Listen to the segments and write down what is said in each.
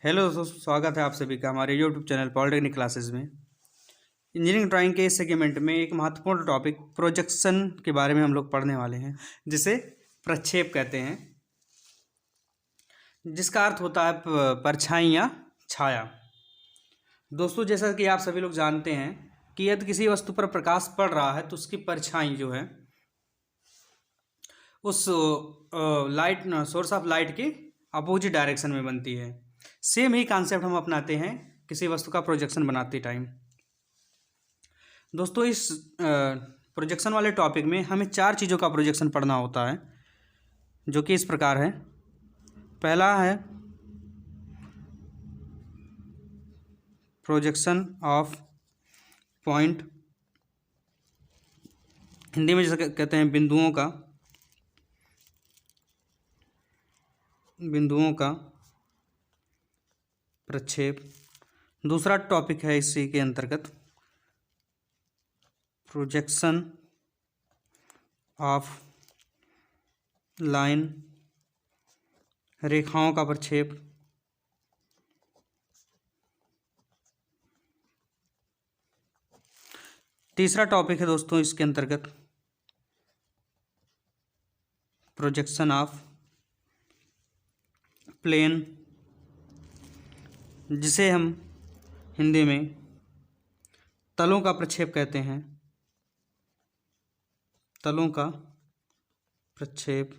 Hello दोस्तों, स्वागत है आप सभी का हमारे यूट्यूब चैनल पॉलिटेक्निक क्लासेस में। इंजीनियरिंग ड्राइंग के इस सेगमेंट में एक महत्वपूर्ण टॉपिक प्रोजेक्शन के बारे में हम लोग पढ़ने वाले हैं, जिसे प्रक्षेप कहते हैं, जिसका अर्थ होता है परछाई या छाया। दोस्तों, जैसा कि आप सभी लोग जानते हैं कि यदि किसी वस्तु पर प्रकाश पड़ रहा है तो उसकी परछाई जो है उस लाइट सोर्स ऑफ लाइट के अपोजिट डायरेक्शन में बनती है। सेम ही कॉन्सेप्ट हम अपनाते हैं किसी वस्तु का प्रोजेक्शन बनाते टाइम। दोस्तों, इस प्रोजेक्शन वाले टॉपिक में हमें 4 चीज़ों का प्रोजेक्शन पढ़ना होता है, जो कि इस प्रकार है। पहला है प्रोजेक्शन ऑफ पॉइंट, हिंदी में जैसे कहते हैं बिंदुओं का प्रक्षेप। दूसरा टॉपिक है इसी के अंतर्गत प्रोजेक्शन ऑफ लाइन, रेखाओं का प्रक्षेप। तीसरा टॉपिक है दोस्तों इसके अंतर्गत प्रोजेक्शन ऑफ प्लेन, जिसे हम हिंदी में तलों का प्रक्षेप कहते हैं। तलों का प्रक्षेप।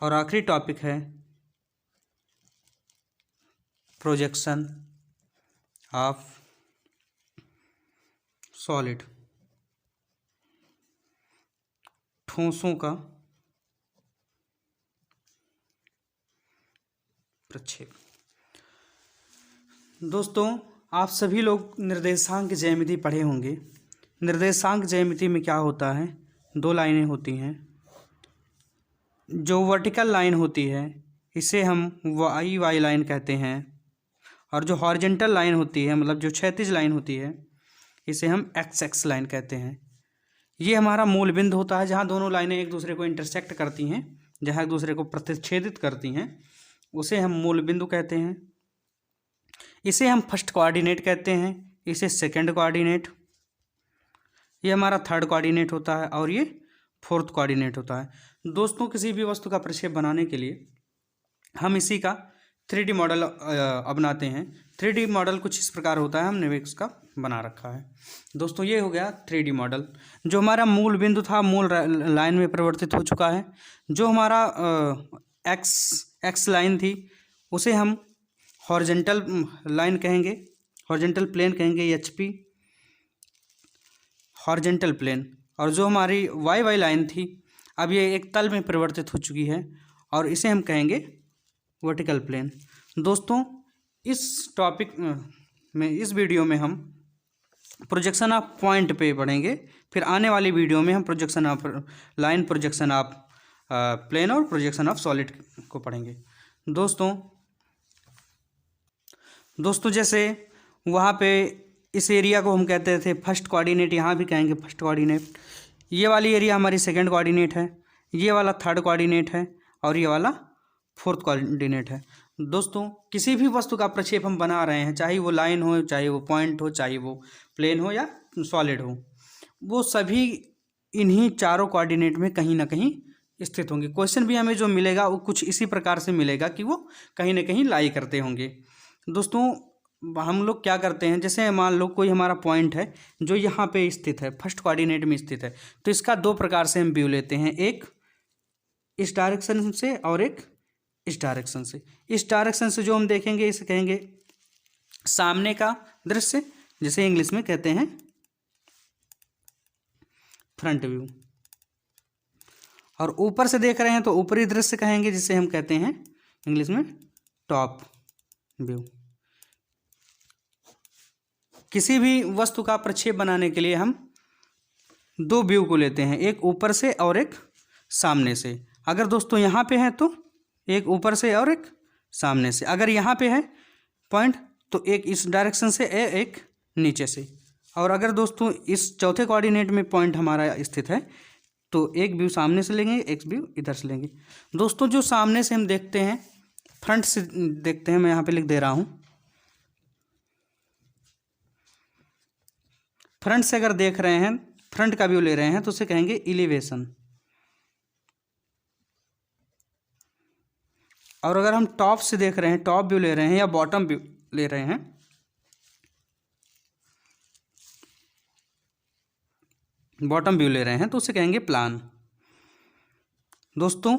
और आखिरी टॉपिक है प्रोजेक्शन ऑफ सॉलिड, ठोसों का प्रक्षेप। दोस्तों, आप सभी लोग निर्देशांक ज्यामिति पढ़े होंगे। निर्देशांक ज्यामिति में क्या होता है, 2 लाइनें होती हैं। जो वर्टिकल लाइन होती है इसे हम वाई लाइन कहते हैं, और जो हॉरिजेंटल लाइन होती है, मतलब जो क्षैतिज लाइन होती है, इसे हम एक्स लाइन कहते हैं। ये हमारा मूल बिंदु होता है, जहाँ दोनों लाइनें एक दूसरे को इंटरसेक्ट करती हैं, जहाँ एक दूसरे को प्रतिच्छेदित करती हैं, उसे हम मूल बिंदु कहते हैं। इसे हम फर्स्ट कोऑर्डिनेट कहते हैं, इसे सेकंड कोऑर्डिनेट, ये हमारा थर्ड कोऑर्डिनेट होता है, और ये फोर्थ कोऑर्डिनेट होता है। दोस्तों, किसी भी वस्तु का प्रक्षेप बनाने के लिए हम इसी का 3D मॉडल अपनाते हैं। 3D मॉडल कुछ इस प्रकार होता है, हमने इसका बना रखा है। दोस्तों, ये हो गया 3D मॉडल। जो हमारा मूल बिंदु था मूल लाइन में परिवर्तित हो चुका है। जो हमारा एक्स लाइन थी उसे हम हॉरिजेंटल लाइन कहेंगे, हॉरिजेंटल प्लेन कहेंगे, HP हॉरिजेंटल प्लेन। और जो हमारी वाई लाइन थी अब ये एक तल में परिवर्तित हो चुकी है, और इसे हम कहेंगे वर्टिकल प्लेन। दोस्तों, इस टॉपिक में, इस वीडियो में हम प्रोजेक्शन ऑफ पॉइंट पे पढ़ेंगे। फिर आने वाली वीडियो में हम projection of line, projection of plane और प्रोजेक्शन ऑफ सॉलिड को पढ़ेंगे। दोस्तों जैसे वहाँ पे इस एरिया को हम कहते थे फर्स्ट कोऑर्डिनेट, यहाँ भी कहेंगे फर्स्ट कोऑर्डिनेट। ये वाली एरिया हमारी सेकंड कोऑर्डिनेट है, ये वाला थर्ड कोऑर्डिनेट है, और ये वाला फोर्थ कोऑर्डिनेट है। दोस्तों, किसी भी वस्तु का प्रक्षेप हम बना रहे हैं, चाहे वो लाइन हो, चाहे वो पॉइंट हो, चाहे वो प्लेन हो या सॉलिड हो, वो सभी इन्हीं चारों कोऑर्डिनेट में कहीं ना कहीं स्थित होंगे। क्वेश्चन भी हमें जो मिलेगा वो कुछ इसी प्रकार से मिलेगा कि वो कहीं ना कहीं लाई करते होंगे। दोस्तों, हम लोग क्या करते हैं, जैसे मान लो कोई हमारा पॉइंट है जो यहाँ पे स्थित है, फर्स्ट कोऑर्डिनेट में स्थित है, तो इसका 2 प्रकार से हम व्यू लेते हैं, एक इस डायरेक्शन से और एक इस डायरेक्शन से। इस डायरेक्शन से जो हम देखेंगे इसे कहेंगे सामने का दृश्य, जिसे इंग्लिश में कहते हैं फ्रंट व्यू। और ऊपर से देख रहे हैं तो ऊपरी दृश्य कहेंगे, जिसे हम कहते हैं इंग्लिश में टॉप व्यू। किसी भी वस्तु का प्रक्षेप बनाने के लिए हम 2 व्यू को लेते हैं, एक ऊपर से और एक सामने से। अगर दोस्तों यहाँ पे है तो एक ऊपर से और एक सामने से। अगर यहाँ पे है पॉइंट तो एक इस डायरेक्शन से, एक नीचे से। और अगर दोस्तों इस चौथे कोऑर्डिनेट में पॉइंट हमारा स्थित है तो एक व्यू सामने से लेंगे, एक व्यू इधर से लेंगे। दोस्तों, जो सामने से हम देखते हैं फ्रंट से देखते हैं, मैं यहाँ पे लिख दे रहा हूँ। फ्रंट से अगर देख रहे हैं, फ्रंट का व्यू ले रहे हैं तो उसे कहेंगे इलिवेशन। और अगर हम टॉप से देख रहे हैं, टॉप व्यू ले रहे हैं या बॉटम व्यू ले रहे हैं, बॉटम व्यू ले रहे हैं तो उसे कहेंगे प्लान। दोस्तों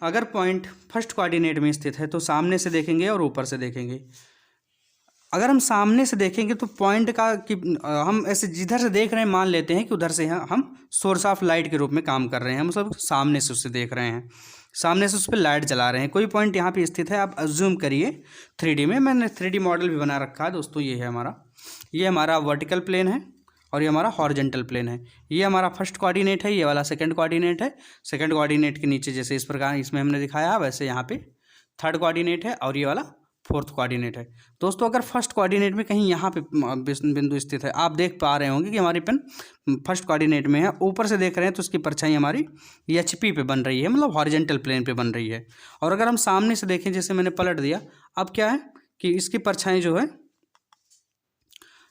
अगर पॉइंट फर्स्ट कोऑर्डिनेट में स्थित है तो सामने से देखेंगे और ऊपर से देखेंगे। अगर हम सामने से देखेंगे तो पॉइंट का कि हम ऐसे जिधर से देख रहे हैं मान लेते हैं कि उधर से हम सोर्स ऑफ लाइट के रूप में काम कर रहे हैं, मतलब सामने से उससे देख रहे हैं, सामने से उस पर लाइट जला रहे हैं। कोई पॉइंट यहाँ पे स्थित है, आप अज्यूम करिए 3D में, मैंने 3D मॉडल भी बना रखा है दोस्तों। ये है हमारा, ये हमारा वर्टिकल प्लेन है और ये हमारा हॉरिजॉन्टल प्लेन है। ये हमारा फर्स्ट कोऑर्डिनेट है, ये वाला सेकंड कोऑर्डिनेट है। सेकंड कोऑर्डिनेट के नीचे जैसे इस प्रकार इसमें हमने दिखाया वैसे यहाँ पे थर्ड कोऑर्डिनेट है और ये वाला फोर्थ कोऑर्डिनेट है। दोस्तों अगर फर्स्ट कोऑर्डिनेट में कहीं यहाँ पे बिंदु स्थित है, आप देख पा रहे होंगे कि हमारी पेन फर्स्ट कोऑर्डिनेट में है, ऊपर से देख रहे हैं तो उसकी परछाई हमारी HP पे बन रही है, मतलब हॉरिजॉन्टल प्लेन पे बन रही है। और अगर हम सामने से देखें, जैसे मैंने पलट दिया, अब क्या है कि इसकी परछाई जो है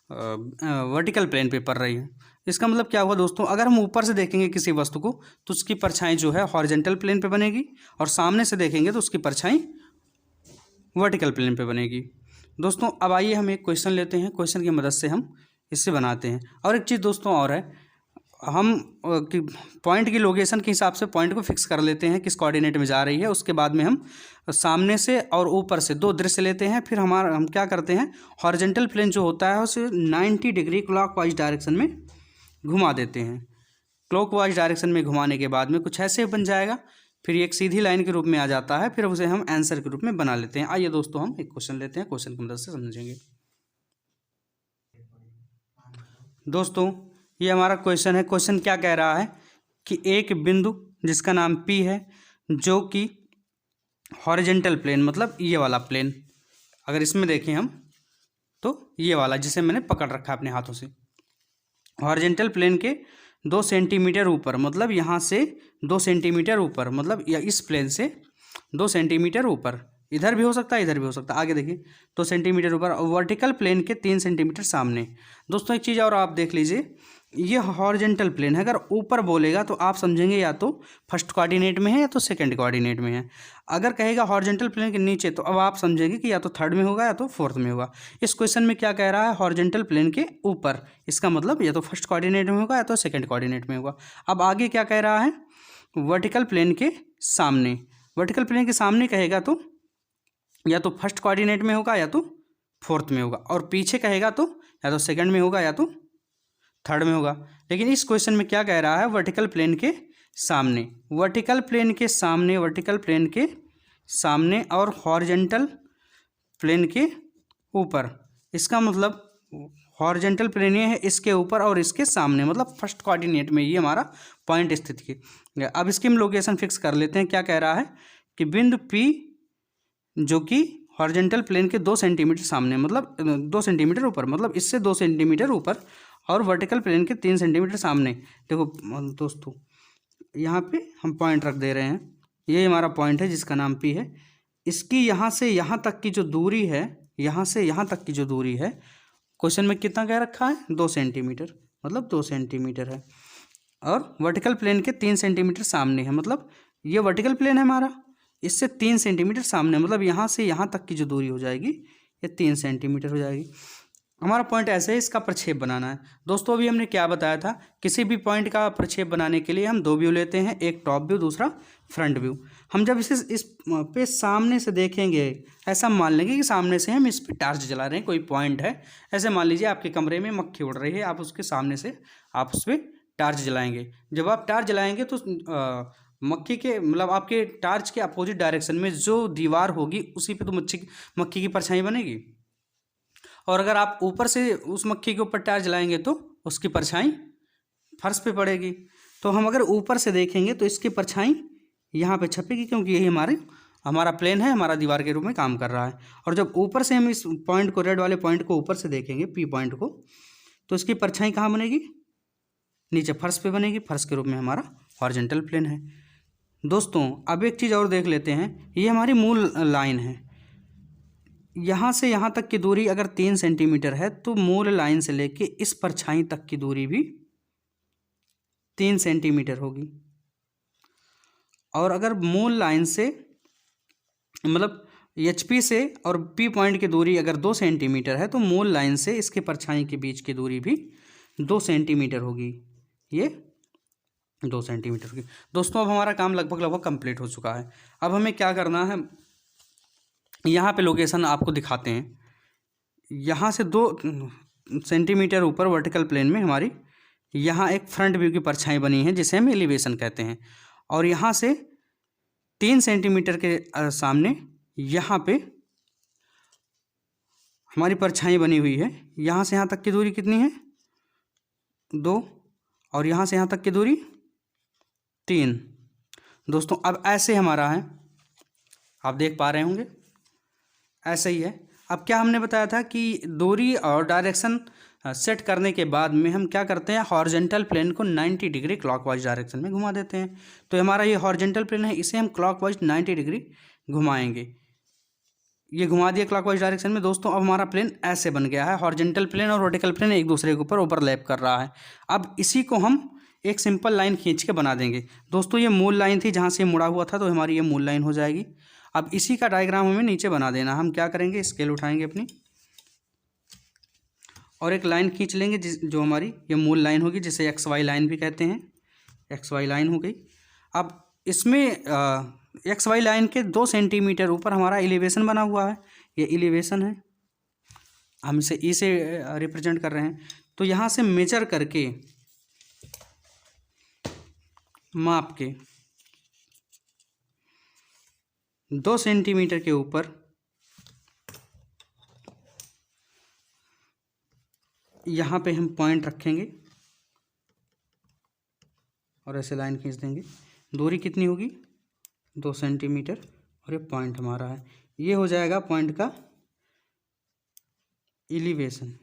वर्टिकल प्लेन पे पड़ रही है। इसका मतलब क्या हुआ दोस्तों, अगर हम ऊपर से देखेंगे किसी वस्तु को तो उसकी परछाई जो है हॉरिजॉन्टल प्लेन पे बनेगी और सामने से देखेंगे तो उसकी परछाई वर्टिकल प्लेन पे बनेगी। दोस्तों अब आइए हम एक क्वेश्चन लेते हैं, क्वेश्चन की मदद से हम इससे बनाते हैं। और एक चीज़ दोस्तों और है, हम पॉइंट की लोकेशन के हिसाब से पॉइंट को फिक्स कर लेते हैं किस कोऑर्डिनेट में जा रही है। उसके बाद में हम सामने से और ऊपर से 2 दृश्य लेते हैं, फिर हम क्या करते हैं, हॉरिजॉन्टल प्लेन जो होता है उसे 90 डिग्री क्लॉकवाइज डायरेक्शन में घुमा देते हैं। क्लॉकवाइज डायरेक्शन में घुमाने के बाद में कुछ ऐसे बन जाएगा, फिर एक सीधी लाइन के रूप में आ जाता है, फिर उसे हम आंसर के रूप में बना लेते हैं। आइए दोस्तों हम एक क्वेश्चन लेते हैं, क्वेश्चन की मदद से समझेंगे। दोस्तों ये हमारा क्वेश्चन है। क्वेश्चन क्या कह रहा है कि एक बिंदु जिसका नाम P है, जो कि हॉरिजॉन्टल प्लेन, मतलब ये वाला प्लेन, अगर इसमें देखें हम तो ये वाला जिसे मैंने पकड़ रखा है अपने हाथों से, हॉरिजॉन्टल प्लेन के 2 सेंटीमीटर ऊपर, मतलब यहाँ से 2 सेंटीमीटर ऊपर, मतलब या इस प्लेन से 2 सेंटीमीटर ऊपर, इधर भी हो सकता है इधर भी हो सकता है, आगे देखिए 2 सेंटीमीटर ऊपर, वर्टिकल प्लेन के 3 सेंटीमीटर सामने। दोस्तों एक चीज़ और आप देख लीजिए, ये हॉरिजॉन्टल प्लेन है, अगर ऊपर बोलेगा तो आप समझेंगे या तो फर्स्ट कोऑर्डिनेट में है या तो सेकंड कोऑर्डिनेट में है। अगर कहेगा हॉरिजॉन्टल प्लेन के नीचे तो अब आप समझेंगे कि या तो थर्ड में होगा या तो फोर्थ में होगा। इस क्वेश्चन में क्या कह रहा है, हॉरिजॉन्टल प्लेन के ऊपर, इसका मतलब या तो फर्स्ट कोऑर्डिनेट में होगा या तो सेकंड कोऑर्डिनेट में होगा। अब आगे क्या कह रहा है, वर्टिकल प्लेन के सामने, वर्टिकल प्लेन के सामने कहेगा तो या तो फर्स्ट कोऑर्डिनेट में होगा या तो फोर्थ में होगा, और पीछे कहेगा तो या तो सेकंड में होगा या तो थर्ड में होगा। लेकिन इस क्वेश्चन में क्या कह रहा है, वर्टिकल प्लेन के सामने, वर्टिकल प्लेन के सामने, वर्टिकल प्लेन के सामने और हॉरिजॉन्टल प्लेन के ऊपर। इसका मतलब हॉरिजॉन्टल प्लेन ये है इसके ऊपर और इसके सामने, मतलब फर्स्ट कोऑर्डिनेट में ये हमारा पॉइंट स्थित की। अब इसकी हम लोकेशन फिक्स कर लेते हैं। क्या कह रहा है कि बिंदु P जो कि हॉरिजॉन्टल प्लेन के 2 सेंटीमीटर सामने, मतलब 2 सेंटीमीटर ऊपर, मतलब इससे 2 सेंटीमीटर ऊपर और वर्टिकल प्लेन के 3 सेंटीमीटर सामने। देखो दोस्तों यहाँ पे हम पॉइंट रख दे रहे हैं, ये हमारा पॉइंट है जिसका नाम P है। इसकी यहाँ से यहाँ तक की जो दूरी है, यहाँ से यहाँ तक की जो दूरी है, क्वेश्चन में कितना कह रखा है, 2 सेंटीमीटर, मतलब 2 सेंटीमीटर है। और वर्टिकल प्लेन के 3 सेंटीमीटर सामने है, मतलब ये वर्टिकल प्लेन है हमारा, इससे 3 सेंटीमीटर सामने, मतलब यहाँ से यहाँ तक की जो दूरी हो जाएगी ये 3 सेंटीमीटर हो जाएगी। हमारा पॉइंट ऐसे है, इसका प्रक्षेप बनाना है। दोस्तों अभी हमने क्या बताया था, किसी भी पॉइंट का प्रक्षेप बनाने के लिए हम 2 व्यू लेते हैं, एक टॉप व्यू दूसरा फ्रंट व्यू। हम जब इस पे सामने से देखेंगे, ऐसा मान लेंगे कि सामने से हम इस पे टॉर्च जला रहे हैं, कोई पॉइंट है, ऐसे मान लीजिए आपके कमरे में मक्खी उड़ रही है, आप उसके सामने से आप उस पर टॉर्च जलाएंगे। जब आप टॉर्च जलाएंगे तो मक्खी के, मतलब आपके टॉर्च के अपोजिट डायरेक्शन में जो दीवार होगी उसी पे तो मक्खी की परछाई बनेगी। और अगर आप ऊपर से उस मक्खी के ऊपर टॉर्च जलाएंगे तो उसकी परछाई फर्श पे पड़ेगी। तो हम अगर ऊपर से देखेंगे तो इसकी परछाई यहाँ पे छपेगी, क्योंकि यही हमारा प्लेन है, हमारा दीवार के रूप में काम कर रहा है। और जब ऊपर से हम इस पॉइंट को, रेड वाले पॉइंट को ऊपर से देखेंगे, P पॉइंट को, तो इसकी परछाई कहाँ बनेगी, नीचे फर्श पे बनेगी, फर्श के रूप में हमारा हॉरिजॉन्टल प्लेन है। दोस्तों अब एक चीज़ और देख लेते हैं, ये हमारी मूल लाइन है। यहाँ से यहाँ तक की दूरी अगर 3 सेंटीमीटर है तो मूल लाइन से लेके इस परछाई तक की दूरी भी 3 सेंटीमीटर होगी। और अगर मूल लाइन से मतलब HP से और P पॉइंट की दूरी अगर 2 सेंटीमीटर है तो मूल लाइन से इसके परछाई के बीच की दूरी भी 2 सेंटीमीटर होगी। ये 2 सेंटीमीटर होगी। दोस्तों अब हमारा काम लगभग कंप्लीट हो चुका है। अब हमें क्या करना है, यहाँ पे लोकेशन आपको दिखाते हैं। यहाँ से 2 सेंटीमीटर ऊपर वर्टिकल प्लेन में हमारी यहाँ एक फ्रंट व्यू की परछाई बनी है जिसे हम एलिवेशन कहते हैं। और यहाँ से 3 सेंटीमीटर के सामने यहाँ पे हमारी परछाई बनी हुई है। यहाँ से यहाँ तक की दूरी कितनी है, 2, और यहाँ से यहाँ तक की दूरी 3। दोस्तों अब ऐसे हमारा है, आप देख पा रहे होंगे ऐसे ही है। अब क्या हमने बताया था कि दूरी और डायरेक्शन सेट करने के बाद में हम क्या करते हैं, हॉरिजॉन्टल प्लेन को 90 डिग्री क्लॉकवाइज डायरेक्शन में घुमा देते हैं। तो हमारा ये हॉरिजॉन्टल प्लेन है, इसे हम क्लॉकवाइज 90 डिग्री घुमाएंगे। ये घुमा दिया क्लॉकवाइज डायरेक्शन में। दोस्तों अब हमारा प्लेन ऐसे बन गया है, हॉरिजॉन्टल प्लेन और वर्टिकल प्लेन एक दूसरे के ऊपर ओवरलैप कर रहा है। अब इसी को हम एक सिंपल लाइन खींच के बना देंगे। दोस्तों ये मूल लाइन थी जहाँ से मुड़ा हुआ था, तो हमारी ये मूल लाइन हो जाएगी। अब इसी का डायग्राम हमें नीचे बना देना। हम क्या करेंगे, स्केल उठाएंगे अपनी और एक लाइन खींच लेंगे जो हमारी ये मूल लाइन होगी, जिसे XY लाइन भी कहते हैं। XY लाइन हो गई। अब इसमें XY लाइन के 2 सेंटीमीटर ऊपर हमारा एलिवेशन बना हुआ है। ये एलिवेशन है, हम इसे E से रिप्रेजेंट कर रहे हैं। तो यहाँ से मेजर करके माप के 2 सेंटीमीटर के ऊपर यहाँ पे हम पॉइंट रखेंगे और ऐसे लाइन खींच देंगे। दूरी कितनी होगी, 2 सेंटीमीटर, और ये पॉइंट हमारा है। ये हो जाएगा पॉइंट का एलिवेशन।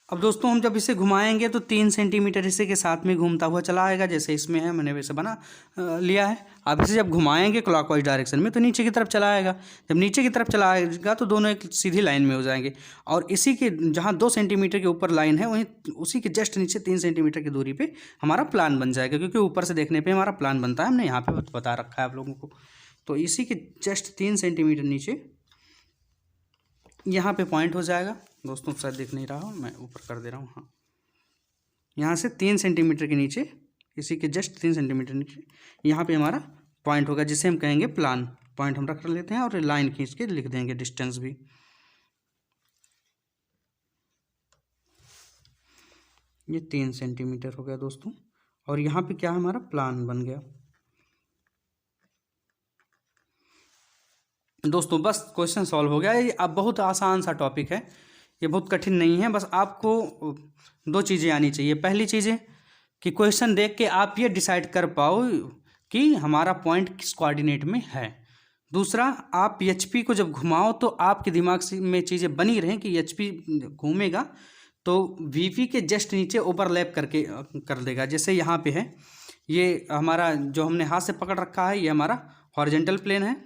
अब दोस्तों हम जब इसे घुमाएंगे तो 3 सेंटीमीटर इसे के साथ में घूमता हुआ चला आएगा, जैसे इसमें है, मैंने वैसे बना लिया है। अब इसे जब घुमाएंगे क्लॉकवाइज डायरेक्शन में तो नीचे की तरफ चला आएगा। जब नीचे की तरफ चला आएगा तो दोनों एक सीधी लाइन में हो जाएंगे। और इसी के जहाँ 2 सेंटीमीटर के ऊपर लाइन है वहीं उसी के जस्ट नीचे 3 सेंटीमीटर की दूरी पर हमारा प्लान बन जाएगा, क्योंकि ऊपर से देखने पर हमारा प्लान बनता है। हमने यहाँ पर बता रखा है आप लोगों को। तो इसी के जस्ट 3 सेंटीमीटर नीचे यहाँ पे पॉइंट हो जाएगा। दोस्तों शायद दिख नहीं रहा हूँ, मैं ऊपर कर दे रहा हूँ। हाँ, यहाँ से 3 सेंटीमीटर के नीचे, इसी के जस्ट 3 सेंटीमीटर नीचे यहाँ पे हमारा पॉइंट होगा, जिसे हम कहेंगे प्लान पॉइंट। हम रख लेते हैं और लाइन खींच के लिख देंगे डिस्टेंस भी। ये 3 सेंटीमीटर हो गया दोस्तों, और यहाँ पे क्या हमारा प्लान बन गया। दोस्तों बस क्वेश्चन सॉल्व हो गया। ये अब बहुत आसान सा टॉपिक है, ये बहुत कठिन नहीं है। बस आपको 2 चीज़ें आनी चाहिए। पहली चीज़ है कि क्वेश्चन देख के आप ये डिसाइड कर पाओ कि हमारा पॉइंट किस कोऑर्डिनेट में है। दूसरा, आप HP को जब घुमाओ तो आपके दिमाग में चीज़ें बनी रहें कि HP घूमेगा तो VP के जस्ट नीचे ओवरलैप करके कर देगा। जैसे यहाँ पे है, ये हमारा जो हमने हाथ से पकड़ रखा है, ये हमारा हॉरिजॉन्टल प्लेन है।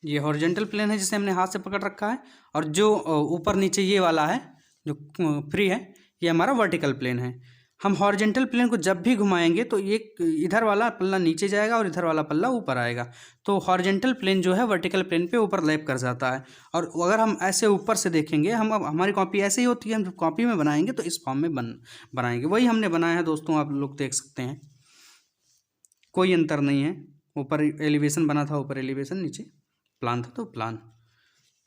ये हॉरिजॉन्टल प्लेन है जिसे हमने हाथ से पकड़ रखा है, और जो ऊपर नीचे ये वाला है जो फ्री है, ये हमारा वर्टिकल प्लेन है। हम हॉरिजॉन्टल प्लेन को जब भी घुमाएंगे तो एक इधर वाला पल्ला नीचे जाएगा और इधर वाला पल्ला ऊपर आएगा। तो हॉरिजॉन्टल प्लेन जो है वर्टिकल प्लेन पे ओवरलैप कर जाता है। और अगर हम ऐसे ऊपर से देखेंगे, हम अब हमारी कॉपी ऐसे ही होती है, हम जब कॉपी में बनाएंगे तो इस फॉर्म में बनाएंगे। वही हमने बनाया है दोस्तों, आप लोग देख सकते हैं, कोई अंतर नहीं है। ऊपर एलिवेशन बना था, ऊपर एलिवेशन, नीचे प्लान था तो प्लान।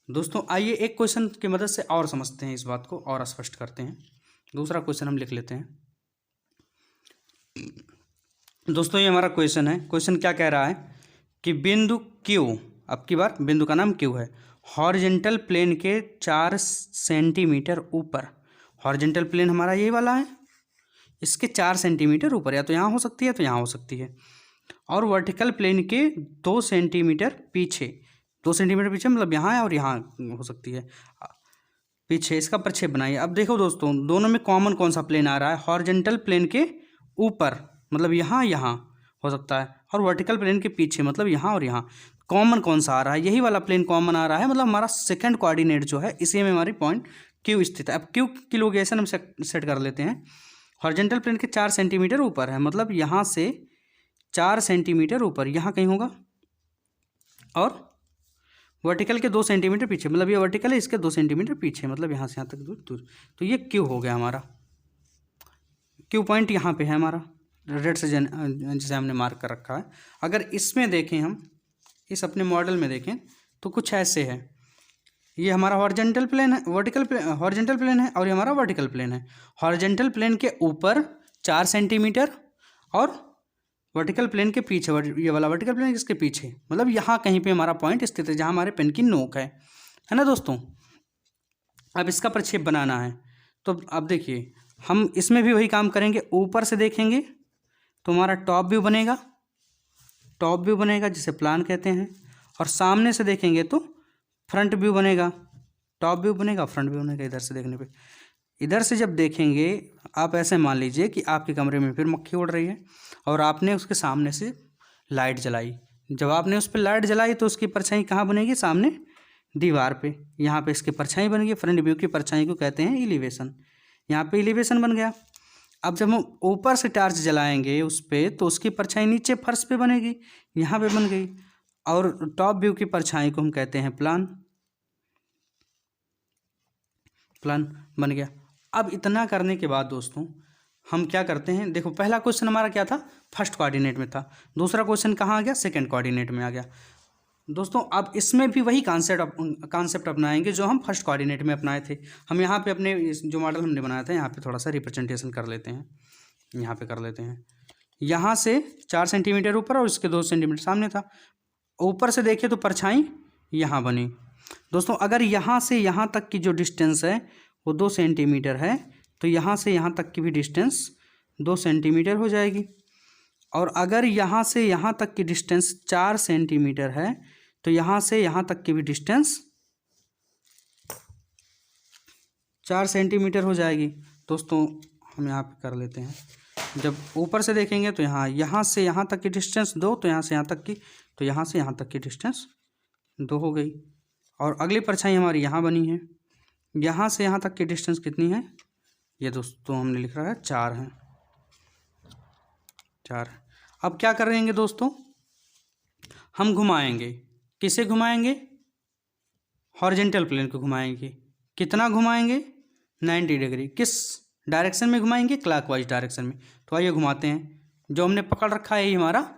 दोस्तों आइए एक क्वेश्चन की मदद से और समझते हैं, इस बात को और स्पष्ट करते हैं। दूसरा क्वेश्चन हम लिख लेते हैं। दोस्तों ये हमारा क्वेश्चन है। क्वेश्चन क्या कह रहा है कि बिंदु Q, अब की बार बिंदु का नाम Q है, हॉरिजॉन्टल प्लेन के 4 सेंटीमीटर ऊपर, हॉरिजॉन्टल प्लेन हमारा ये वाला है, इसके 4 सेंटीमीटर ऊपर, या तो यहाँ हो सकती है तो यहाँ हो सकती है, और वर्टिकल प्लेन के 2 सेंटीमीटर पीछे, 2 सेंटीमीटर पीछे मतलब यहाँ है और यहाँ हो सकती है। पीछे, इसका प्रक्षेप बनाइए। अब देखो दोस्तों, दोनों में कॉमन कौन सा प्लेन आ रहा है? हॉरिजॉन्टल प्लेन के ऊपर, मतलब यहाँ यहाँ हो सकता है, और वर्टिकल प्लेन के पीछे, मतलब यहाँ और यहाँ। कॉमन कौन सा आ रहा है? यही वाला प्लेन कॉमन आ रहा है, मतलब हमारा सेकंड कोऑर्डिनेट जो है इसी में हमारी पॉइंट क्यू स्थित है। अब क्यू की लोकेशन हम सेट कर लेते हैं। हॉरिजॉन्टल प्लेन के 4 सेंटीमीटर ऊपर है, मतलब यहाँ से 4 सेंटीमीटर ऊपर यहाँ कहीं होगा, और वर्टिकल के 2 सेंटीमीटर पीछे, मतलब ये वर्टिकल है, इसके 2 सेंटीमीटर पीछे, मतलब यहाँ से यहाँ तक दूर। तो ये क्यू हो गया हमारा। क्यू पॉइंट यहाँ पे है हमारा, रेड से जिसे हमने मार्क कर रखा है। अगर इसमें देखें, हम इस अपने मॉडल में देखें तो कुछ ऐसे है। ये हमारा हॉरिजॉन्टल प्लेन है, हॉरिजॉन्टल प्लेन है, और ये हमारा वर्टिकल प्लेन है। हॉरिजॉन्टल प्लेन के ऊपर 4 सेंटीमीटर, और वर्टिकल प्लेन के पीछे, ये वाला वर्टिकल प्लेन इसके पीछे, मतलब यहाँ कहीं पे हमारा पॉइंट स्थित है, जहाँ हमारे पेन की नोक है ना दोस्तों। अब इसका प्रक्षेप बनाना है, तो अब देखिए हम इसमें भी वही काम करेंगे। ऊपर से देखेंगे तो हमारा टॉप व्यू बनेगा, जिसे प्लान कहते हैं, और सामने से देखेंगे तो फ्रंट व्यू बनेगा। टॉप व्यू बनेगा, फ्रंट व्यू बनेगा इधर से देखने पे। इधर से जब देखेंगे आप, ऐसे मान लीजिए कि आपके कमरे में फिर मक्खी उड़ रही है, और आपने उसके सामने से लाइट जलाई। जब आपने उस पर लाइट जलाई तो उसकी परछाई कहाँ बनेगी? सामने दीवार पे। यहाँ पे इसकी परछाई बन गई। फ्रंट व्यू की परछाई को कहते हैं एलिवेशन। यहाँ पे एलिवेशन बन गया। अब जब हम ऊपर से टार्च जलाएंगे उस पर, तो उसकी परछाई नीचे फर्श पे बनेगी, यहाँ पे बन गई। और टॉप व्यू की परछाई को हम कहते हैं प्लान बन गया। अब इतना करने के बाद दोस्तों हम क्या करते हैं? देखो, पहला क्वेश्चन हमारा क्या था? फर्स्ट कोऑर्डिनेट में था। दूसरा क्वेश्चन कहाँ आ गया? सेकंड कोऑर्डिनेट में आ गया। दोस्तों अब इसमें भी वही कॉन्सेप्ट अपनाएंगे जो हम फर्स्ट कोऑर्डिनेट में अपनाए थे। हम यहाँ पे अपने जो मॉडल हमने बनाया था, यहाँ पे थोड़ा सा रिप्रेजेंटेशन कर लेते हैं। यहाँ पे कर लेते हैं, यहाँ से 4 सेंटीमीटर ऊपर और इसके 2 सेंटीमीटर सामने था। ऊपर से देखें तो परछाई यहाँ बनी। दोस्तों अगर यहाँ से यहाँ तक की जो डिस्टेंस है वो 2 सेंटीमीटर है, तो यहाँ से यहाँ तक की भी डिस्टेंस 2 सेंटीमीटर हो जाएगी। और अगर यहाँ से यहाँ तक की डिस्टेंस 4 सेंटीमीटर है, तो यहाँ से यहाँ तक की भी डिस्टेंस 4 सेंटीमीटर हो जाएगी। दोस्तों हम यहाँ पे कर लेते हैं। जब ऊपर से देखेंगे तो यहाँ से यहाँ तक की डिस्टेंस 2, तो यहाँ से यहाँ तक की, तो यहाँ से यहाँ तक की डिस्टेंस 2 हो गई। और अगली परछाई हमारी यहाँ बनी है। यहाँ से यहाँ तक की डिस्टेंस कितनी है? ये दोस्तों हमने लिख रहा है 4 है, 4। अब क्या करेंगे दोस्तों? हम घुमाएंगे। किसे घुमाएंगे? हॉरिजॉन्टल प्लेन को घुमाएंगे। कितना घुमाएंगे? 90 डिग्री। किस डायरेक्शन में घुमाएंगे? क्लॉकवाइज डायरेक्शन में। तो आइए घुमाते हैं। जो हमने पकड़ रखा है ये हमारा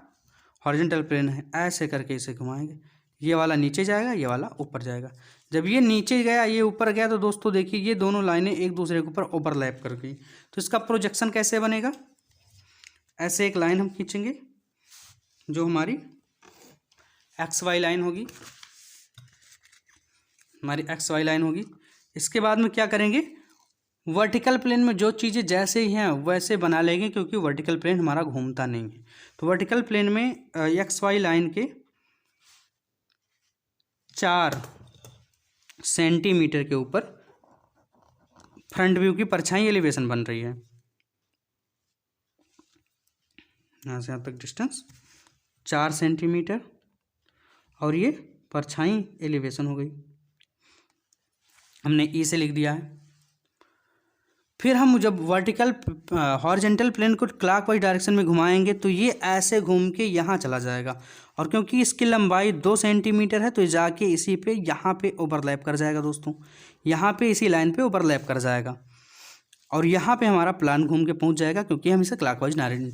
हॉरिजॉन्टल प्लेन है, ऐसे करके इसे घुमाएंगे। ये वाला नीचे जाएगा, ये वाला ऊपर जाएगा। जब ये नीचे गया, ये ऊपर गया, तो दोस्तों देखिए ये दोनों लाइनें एक दूसरे के ऊपर ओवरलैप कर गई। तो इसका प्रोजेक्शन कैसे बनेगा? ऐसे एक लाइन हम खींचेंगे जो हमारी XY लाइन होगी, हमारी XY लाइन होगी। इसके बाद में क्या करेंगे? वर्टिकल प्लेन में जो चीज़ें जैसे ही हैं वैसे बना लेंगे, क्योंकि वर्टिकल प्लेन हमारा घूमता नहीं है। तो वर्टिकल प्लेन में XY लाइन के 4 सेंटीमीटर के ऊपर फ्रंट व्यू की परछाई एलिवेशन बन रही है। यहाँ से यहाँ तक डिस्टेंस 4 सेंटीमीटर, और ये परछाई एलिवेशन हो गई। हमने ई से लिख दिया है। फिर हम जब हॉरिजॉन्टल प्लेन को क्लॉकवाइज डायरेक्शन में घुमाएंगे, तो ये ऐसे घूम के यहाँ चला जाएगा। और क्योंकि इसकी लंबाई 2 सेंटीमीटर है, तो ये जाके इसी पे यहाँ पे ओवरलैप कर जाएगा दोस्तों। यहाँ पे इसी लाइन पे ओवरलैप कर जाएगा, और यहाँ पे हमारा प्लान घूम के पहुँच जाएगा, क्योंकि हम इसे क्लॉकवाइज 90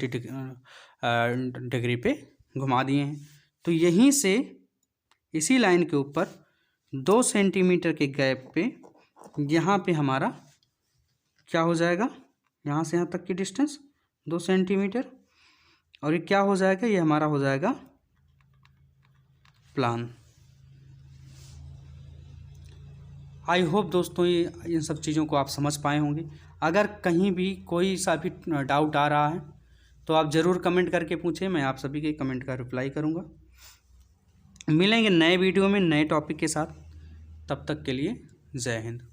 डिग्री पे घुमा दिए हैं। तो यहीं से इसी लाइन के ऊपर 2 सेंटीमीटर के गैप पे यहाँ पे हमारा क्या हो जाएगा? यहाँ से यहाँ तक की डिस्टेंस 2 सेंटीमीटर, और ये क्या हो जाएगा? ये हमारा हो जाएगा प्लान। आई होप दोस्तों ये इन सब चीज़ों को आप समझ पाए होंगे। अगर कहीं भी कोई सा भी डाउट आ रहा है तो आप ज़रूर कमेंट करके पूछें, मैं आप सभी के कमेंट का रिप्लाई करूँगा। मिलेंगे नए वीडियो में नए टॉपिक के साथ। तब तक के लिए जय हिंद।